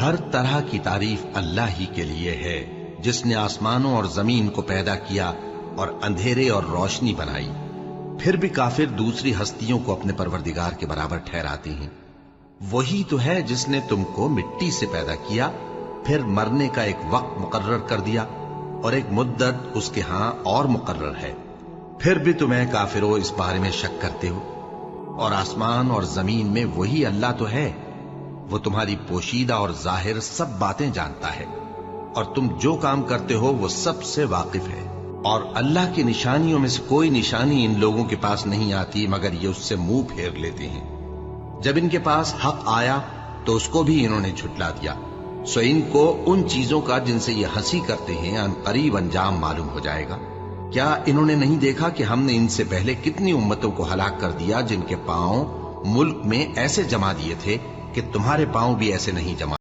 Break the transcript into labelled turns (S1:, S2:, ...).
S1: ہر طرح کی تعریف اللہ ہی کے لیے ہے، جس نے آسمانوں اور زمین کو پیدا کیا اور اندھیرے اور روشنی بنائی۔ پھر بھی کافر دوسری ہستیوں کو اپنے پروردگار کے برابر ٹھہراتے ہیں۔ وہی تو ہے جس نے تم کو مٹی سے پیدا کیا، پھر مرنے کا ایک وقت مقرر کر دیا اور ایک مدت اس کے ہاں اور مقرر ہے، پھر بھی تمہیں کافروں اس بارے میں شک کرتے ہو۔ اور آسمان اور زمین میں وہی اللہ تو ہے، وہ تمہاری پوشیدہ اور ظاہر سب باتیں جانتا ہے، اور تم جو کام کرتے ہو وہ سب سے واقف ہے۔ اور اللہ کی نشانیوں میں سے کوئی نشانی ان لوگوں کے پاس نہیں آتی مگر یہ اس سے منہ پھیر لیتے ہیں۔ جب ان کے پاس حق آیا تو اس کو بھی انہوں نے جھٹلا دیا، سو ان کو ان چیزوں کا جن سے یہ ہنسی کرتے ہیں ان قریب انجام معلوم ہو جائے گا۔ کیا انہوں نے نہیں دیکھا کہ ہم نے ان سے پہلے کتنی امتوں کو ہلاک کر دیا جن کے پاؤں ملک میں ایسے جما دیے تھے کہ تمہارے پاؤں بھی ایسے نہیں جما